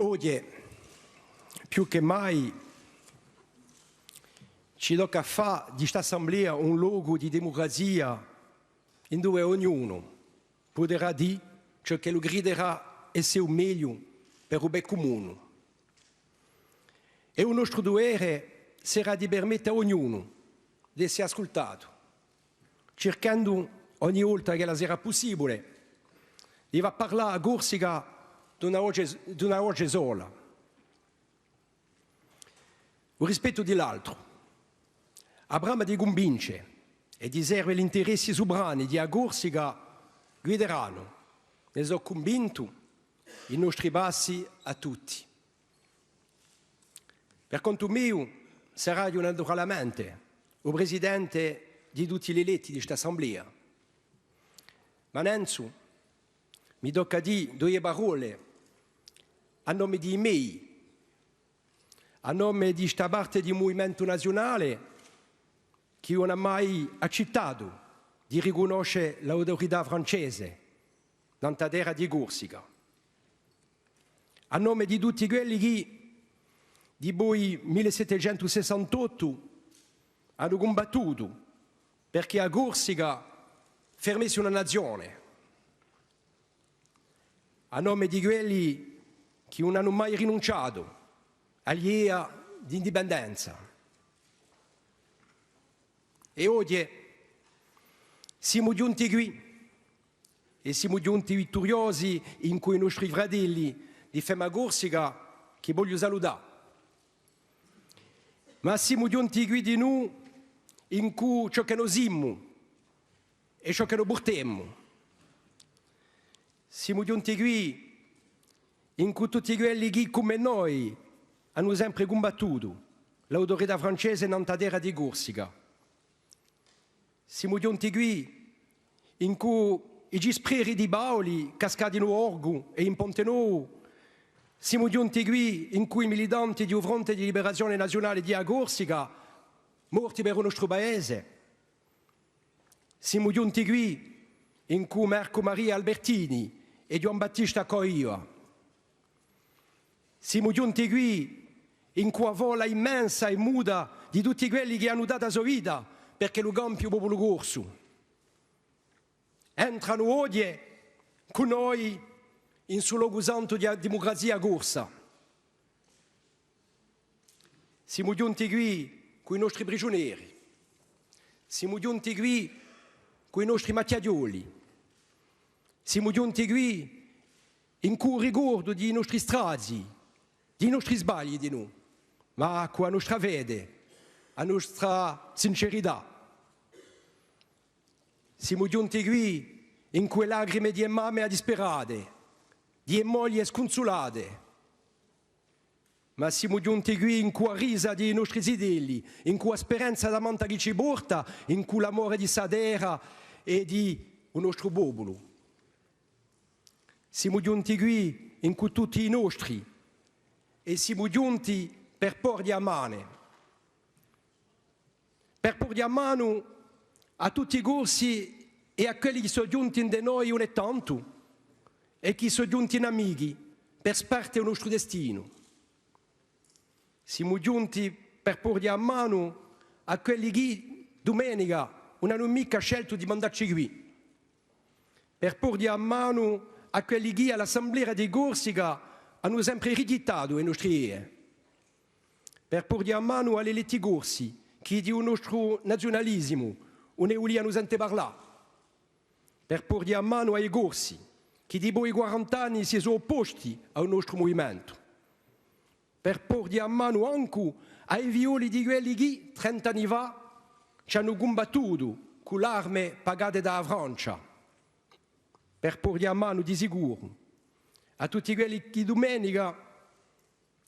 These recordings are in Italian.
Oggi, più che mai, ci tocca fare di questa assemblea un luogo di democrazia in dove ognuno potrà dire ciò che lo griderà essere meglio per il bene comune. E il nostro dovere sarà di permettere a ognuno di essere ascoltato, cercando ogni volta che la sarà possibile di parlare a Corsica di una voce sola. Il rispetto dell'altro, Abramo di convince e di serve gli interessi sovrani di Corsica guideranno. Ne sono convinto i nostri passi a tutti. Per conto mio sarà io naturalmente il presidente di tutti gli eletti di questa assemblea. Ma Nenzo mi tocca dire due parole a nome di miei, a nome di questa parte del movimento nazionale che non ha mai accettato di riconoscere l'autorità francese nella terra di Corsica. A nome di tutti quelli che di poi 1768 hanno combattuto perché a Corsica fermasse una nazione. A nome di quelli che non hanno mai rinunciato all'idea di indipendenza. E oggi siamo giunti qui e siamo giunti vittoriosi in cui i nostri fratelli di Fema Corsica che voglio salutare. Ma siamo giunti qui di noi in cui ciò che noi siamo e ciò che noi portiamo. Siamo giunti qui in cui tutti quelli che come noi hanno sempre combattuto l'autorità francese nella terra di Corsica. Siamo giunti qui in cui i gispreri di Bauli cascati in Orgu e in Ponte Nuovo. Siamo giunti qui in cui i militanti di Fronte di Liberazione Nazionale di Corsica morti per il nostro paese. Siamo giunti qui in cui Marco Maria Albertini e Gian Battista Coia. Siamo giunti qui in cui a vola immensa e muda di tutti quelli che hanno dato la sua vita perché lo compie il popolo corso. Entrano oggi con noi in sul luogo santo di democrazia corsa. Siamo giunti qui con i nostri prigionieri. Siamo giunti qui con i nostri macchiaioli. Siamo giunti qui in cui ricordo dei nostri strati, dei nostri sbagli di noi, ma con la nostra fede, la nostra sincerità. Siamo giunti qui in quelle lacrime di mamme disperate, di mogli sconsolate, ma siamo giunti qui in quella risa dei nostri zidelli, in quella speranza da manta che ci porta, in quell'amore di Sadera e di il nostro popolo. Siamo giunti qui in cui tutti i nostri e siamo giunti per porre a mano. Per porre a mano a tutti i corsi e a quelli che sono giunti in noi ogni tanto e che sono giunti in amici per sparte il nostro destino. Siamo giunti per porre a mano a quelli che domenica non hanno mica scelto di mandarci qui. Per porre a mano a quelli che all'Assemblea di Corsica hanno sempre rigettato le nostre idee. Per porre a mano agli eletti corsi che di un nostro nazionalismo non ne vogliono sentire parlare. Per porre a mano ai corsi che di poi 40 anni si sono opposti al nostro movimento. Per porre a mano anche ai violi di quelli che 30 anni fa ci hanno combattuto con le armi pagate dalla Francia. Per porre a mano di sicuro a tutti quelli che domenica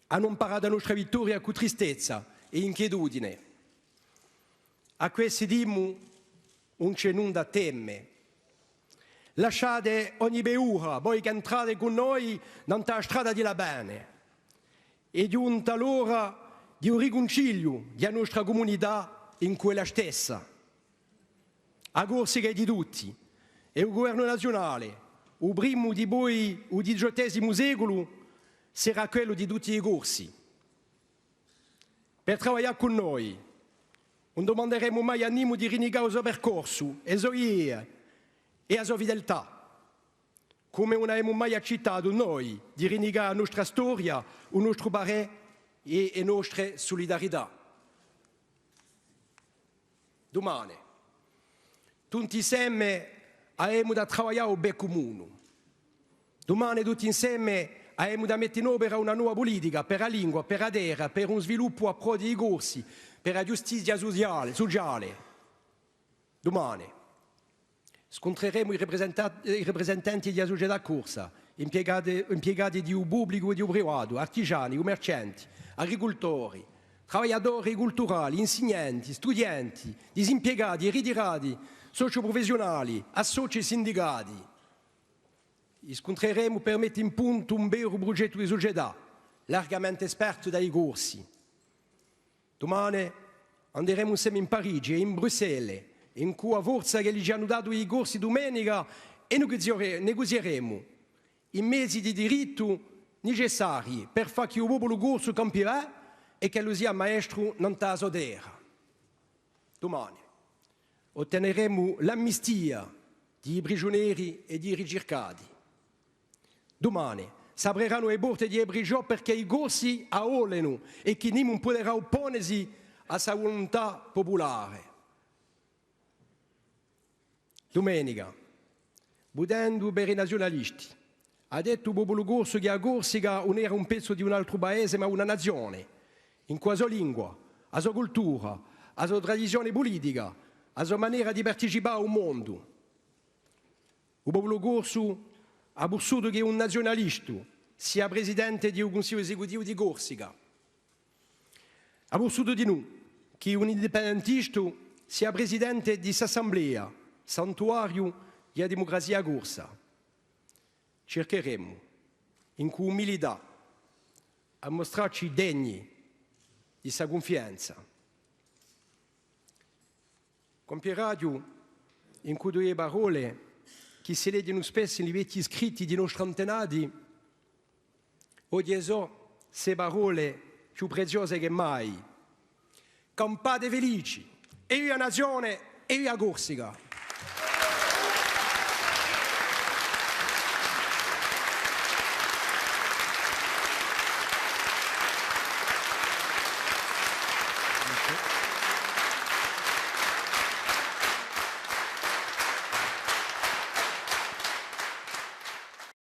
hanno imparato la nostra vittoria con tristezza e inquietudine. A questi dimmo non c'è nulla da temere. Lasciate ogni paura, voi che entrate con noi nella strada della bene. È giunta l'ora di un riconcilio della nostra comunità in quella stessa. A Corsica è di tutti. E il governo nazionale, il primo di voi, il XVIII secolo, sarà quello di tutti i corsi. Per lavorare con noi, non domanderemo mai a nessuno di rinnegare il suo percorso, le sue idee e la sua fedeltà. Come non abbiamo mai accettato noi di rinnegare la nostra storia, il nostro barè e le nostre solidarietà. Domani, tutti insieme abbiamo da lavorare al bene comune. Domani tutti insieme abbiamo da mettere in opera una nuova politica per la lingua, per la terra, per un sviluppo a pro dei corsi, per la giustizia sociale. Domani scontreremo i rappresentanti della società corsa, impiegati di un pubblico e di un privato, artigiani, commercianti, agricoltori, lavoratori culturali, insegnanti, studenti, disimpiegati, ritirati, socioprofessionali, associ e sindicati. Scontreremo per mettere in punto un vero progetto di società, largamente esperto dai corsi. Domani andremo insieme in Parigi e in Bruxelles, in cui a forza che gli hanno dato i corsi domenica e negozieremo i mezzi di diritto necessari per far che il popolo corso campirà e che lo sia maestro non taso terra. Domani otteneremo l'amnistia di prigionieri e di ricercati. Domani si apriranno le porte di prigioni perché i corsi aoleno e chi non potrà opporsi a sua volontà popolare. Domenica, budendo per i nazionalisti, ha detto il popolo corso che la Corsica non era un pezzo di un altro paese ma una nazione, in cui la sua lingua, la sua cultura, la sua tradizione politica, la sua maniera di partecipare al mondo. Il popolo corso ha bussato che un nazionalista sia presidente di un consiglio esecutivo di Corsica. Ha bussato di noi che un indipendentista sia presidente di quest'assemblea, santuario della democrazia corsa. Cercheremo, in cui umiltà, a mostrarci degni di questa confidenza. Compie in cui due parole che si leggono spesso nei vecchi scritti di nostri antenati, oggi sono queste parole più preziose che mai. Campate felici, e io nazione, e io Corsica.